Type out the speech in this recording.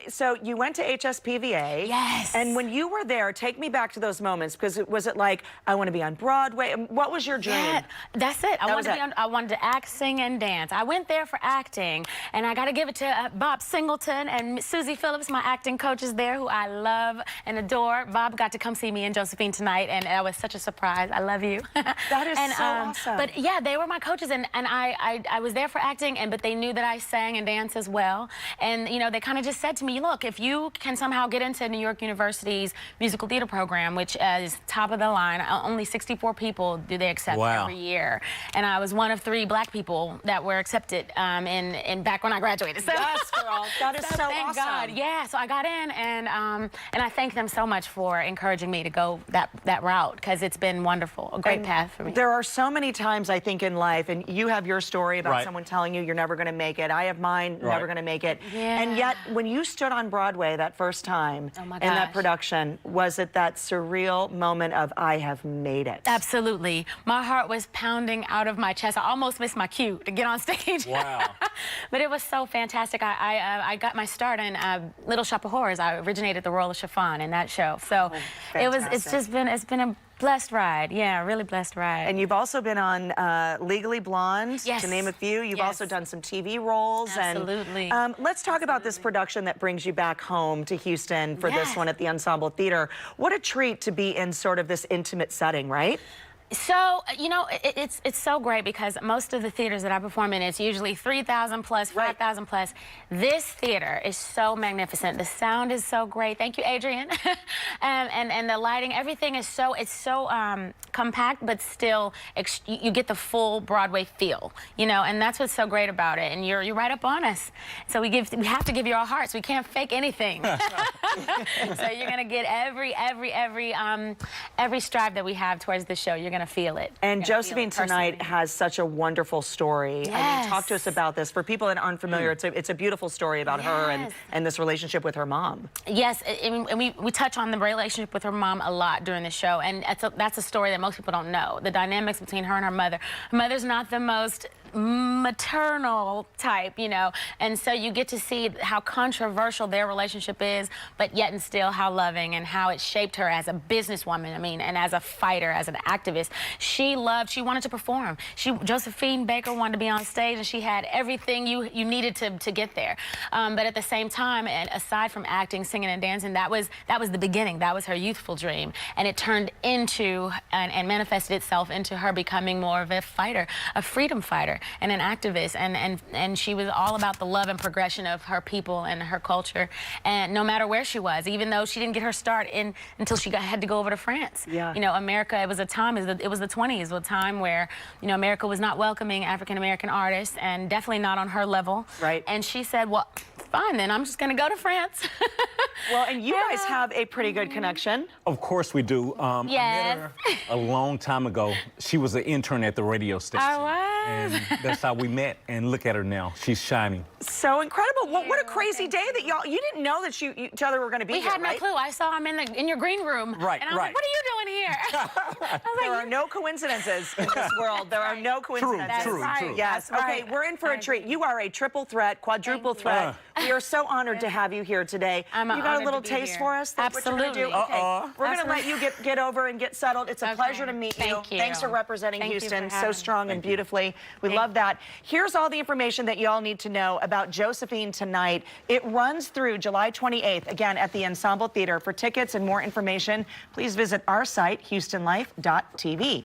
So you went to HSPVA. Yes. And when you were there, take me back to those moments, because was it like, I want to be on Broadway? What was your dream? Yeah, that's it. I wanted to act, sing, and dance. I went there for acting, and I got to give it to Bob Singleton and Susie Phillips, my acting coaches there, who I love and adore. Bob got to come see me in Josephine Tonight, and that was such a surprise. I love you. That is so awesome. But yeah, they were my coaches, and I was there for acting, but they knew that I sang and danced as well. And you know, they kind of just said to me, look, if you can somehow get into New York University's musical theater program, which is top of the line, only 64 people do they accept every year. And I was one of 3 black people that were accepted in back when I graduated. So, yes, girl. That is so thank awesome. God. Yeah, so I got in, and I thank them so much for encouraging me to go that route, because it's been wonderful, a great path for me. There are so many times, I think, in life, and you have your story about someone telling you you're never going to make it. I have mine, never going to make it. Yeah. And yet, when you stood on Broadway that first time in that production, was it that surreal moment of, I have made it? Absolutely. My heart was pounding out of my chest. I almost missed my cue to get on stage. Wow. But it was so fantastic. I got my start in Little Shop of Horrors. I originated the role of Chiffon in that show. So it's been a blessed ride. Yeah, really blessed ride. And you've also been on Legally Blonde, to name a few. You've also done some TV roles. Absolutely. And let's talk about this production that brings you back home to Houston for this one at the Ensemble Theatre. What a treat to be in sort of this intimate setting, right? So, you know, it's so great, because most of the theaters that I perform in, it's usually 3,000 plus, 5,000 plus. This theater is so magnificent. The sound is so great. Thank you, Adrian. and the lighting, everything is so, compact, but still you get the full Broadway feel, you know, and that's what's so great about it. And you're right up on us. So we have to give you our hearts. We can't fake anything. So you're gonna get every strive that we have towards the show. You're gonna feel it. And Josephine Tonight has such a wonderful story. Yes. I mean, talk to us about this. For people that aren't familiar, it's a beautiful story about her and this relationship with her mom. Yes, and we touch on the relationship with her mom a lot during the show, and that's a story that most people don't know. The dynamics between her and her mother. Her mother's not the most maternal type, you know, and so you get to see how controversial their relationship is, but yet and still how loving, and how it shaped her as a businesswoman, I mean, and as a fighter, as an activist. She wanted to perform. Josephine Baker wanted to be on stage, and she had everything you needed to get there. But at the same time, and aside from acting, singing, and dancing, that was the beginning. That was her youthful dream, and it turned into and manifested itself into her becoming more of a fighter, a freedom fighter, and an activist, and she was all about the love and progression of her people and her culture, and no matter where she was, even though she didn't get her start until she had to go over to France. Yeah. You know, America, it was a time, it was the 20s, a time where, you know, America was not welcoming African-American artists, and definitely not on her level. Right. And she said, well, fine, then I'm just gonna go to France. Well, and you guys have a pretty good connection. Of course we do. I met her a long time ago. She was an intern at the radio station. I was. And that's how we met. And look at her now. She's shining. So incredible. What a crazy day that you didn't know that each other were going to be here, We had no clue. I saw him in your green room. Right, and I was like, what are you doing here? There are no coincidences in this world. There are no coincidences. True. Yes. Okay, we're in for a treat. You are a triple threat, quadruple threat. We are so honored to have you here today. You got a little taste for us? Absolutely. Okay. We're going to let you get over and get settled. It's a pleasure to meet you. Thank you. Thanks for representing Houston so strong and beautifully. We love that. Here's all the information that you all need to know about Josephine Tonight. It runs through July 28th, again, at the Ensemble Theatre. For tickets and more information, please visit our site, HoustonLife.tv.